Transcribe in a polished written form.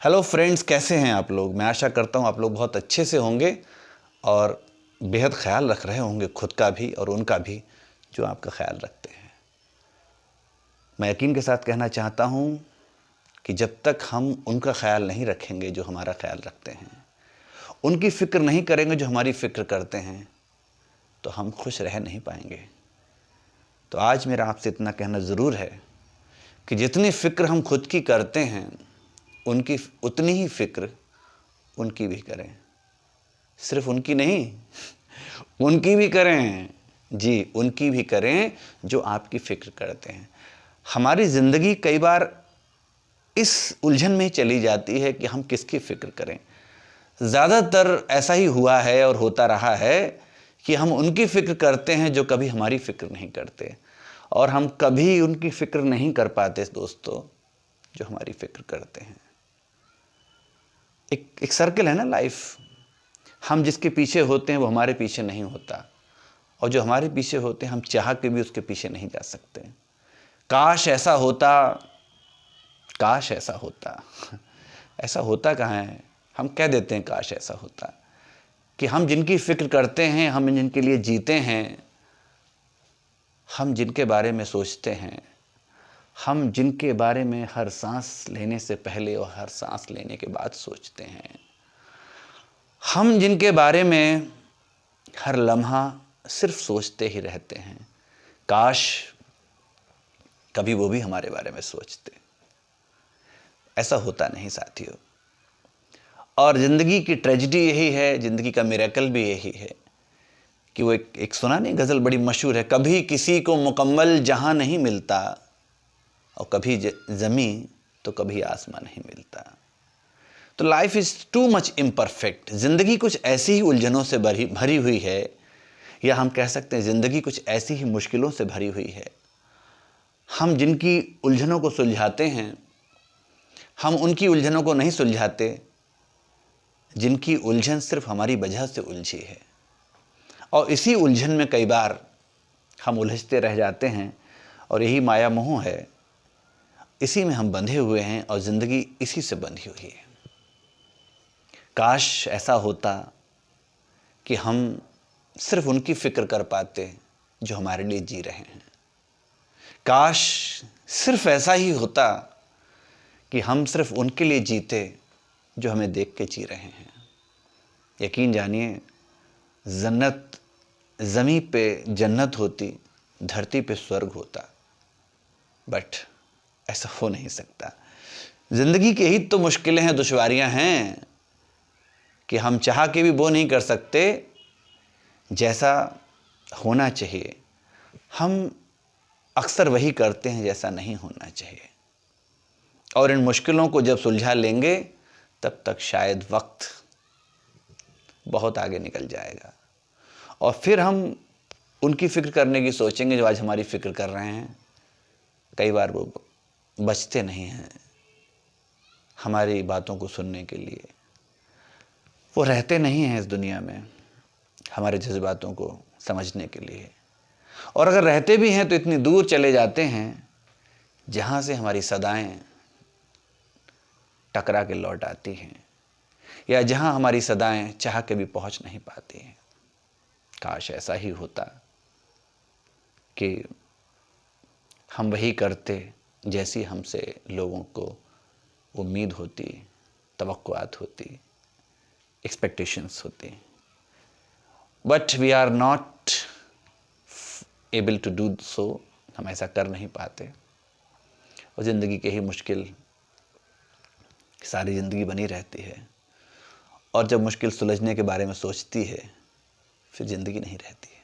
Hello friends, कैसे हैं आप लोग। मैं आशा करता हूं आप लोग बहुत अच्छे से होंगे और बेहद ख्याल रख रहे होंगे खुद का भी और उनका भी जो आपका ख्याल रखते हैं। मैं यकीन के साथ कहना चाहता हूं कि जब तक हम उनका ख्याल नहीं रखेंगे जो हमारा ख्याल रखते हैं, उनकी फ़िक्र नहीं करेंगे जो हमारी फ़िक्र करते हैं, तो हम खुश रह नहीं पाएंगे। तो आज मेरा आपसे इतना कहना ज़रूर है कि जितनी फ़िक्र हम खुद की करते हैं, उनकी उतनी ही फ़िक्र उनकी भी करें। सिर्फ उनकी नहीं, उनकी भी करें। जी, उनकी भी करें जो आपकी फ़िक्र करते हैं। हमारी ज़िंदगी कई बार इस उलझन में चली जाती है कि हम किसकी फ़िक्र करें। ज़्यादातर ऐसा ही हुआ है और होता रहा है कि हम उनकी फ़िक्र करते हैं जो कभी हमारी फ़िक्र नहीं करते, और हम कभी उनकी फ़िक्र नहीं कर पाते दोस्तों जो हमारी फ़िक्र करते हैं। एक सर्कल है ना लाइफ। हम जिसके पीछे होते हैं वो हमारे पीछे नहीं होता, और जो हमारे पीछे होते हैं हम चाह के भी उसके पीछे नहीं जा सकते। काश ऐसा होता, काश ऐसा होता। ऐसा होता कहाँ है। हम कह देते हैं काश ऐसा होता कि हम जिनकी फ़िक्र करते हैं, हम जिनके लिए जीते हैं, हम जिनके बारे में सोचते हैं, हम जिनके बारे में हर सांस लेने से पहले और हर सांस लेने के बाद सोचते हैं, हम जिनके बारे में हर लम्हा सिर्फ सोचते ही रहते हैं, काश कभी वो भी हमारे बारे में सोचते। ऐसा होता नहीं साथियों। और ज़िंदगी की ट्रेजेडी यही है, ज़िंदगी का मिरेकल भी यही है कि वो एक सुना नहीं गज़ल बड़ी मशहूर है, कभी किसी को मुकम्मल जहां नहीं मिलता, और कभी ज़मीं तो कभी आसमां नहीं मिलता। तो life is too much imperfect. ज़िंदगी कुछ ऐसी ही उलझनों से भरी हुई है, या हम कह सकते हैं ज़िंदगी कुछ ऐसी ही मुश्किलों से भरी हुई है। हम जिनकी उलझनों को सुलझाते हैं, हम उनकी उलझनों को नहीं सुलझाते जिनकी उलझन सिर्फ हमारी वजह से उलझी है। और इसी उलझन में कई बार हम उलझते रह जाते हैं, और यही माया मोह है। इसी में हम बंधे हुए हैं और ज़िंदगी इसी से बंधी हुई है। काश ऐसा होता कि हम सिर्फ उनकी फ़िक्र कर पाते जो हमारे लिए जी रहे हैं। काश सिर्फ ऐसा ही होता कि हम सिर्फ उनके लिए जीते जो हमें देख के जी रहे हैं। यकीन जानिए, जन्नत ज़मीं पे जन्नत होती, धरती पे स्वर्ग होता, बट ऐसा हो नहीं सकता। ज़िंदगी की ही तो मुश्किलें हैं, दुश्वारियां हैं कि हम चाह के भी वो नहीं कर सकते जैसा होना चाहिए। हम अक्सर वही करते हैं जैसा नहीं होना चाहिए। और इन मुश्किलों को जब सुलझा लेंगे, तब तक शायद वक्त बहुत आगे निकल जाएगा, और फिर हम उनकी फ़िक्र करने की सोचेंगे जो आज हमारी फ़िक्र कर रहे हैं। कई बार वो बचते नहीं हैं हमारी बातों को सुनने के लिए। वो रहते नहीं हैं इस दुनिया में हमारे जज्बातों को समझने के लिए। और अगर रहते भी हैं तो इतनी दूर चले जाते हैं जहाँ से हमारी सदाएं टकरा के लौट आती हैं, या जहाँ हमारी सदाएं चाह के भी पहुँच नहीं पाती हैं। काश ऐसा ही होता कि हम वही करते जैसी हमसे लोगों को उम्मीद होती, तवक्कुआत होती, एक्सपेक्टेशंस होती। But we are not able to do so. हम ऐसा कर नहीं पाते, और ज़िंदगी के ही मुश्किल सारी ज़िंदगी बनी रहती है। और जब मुश्किल सुलझने के बारे में सोचती है, फिर ज़िंदगी नहीं रहती है।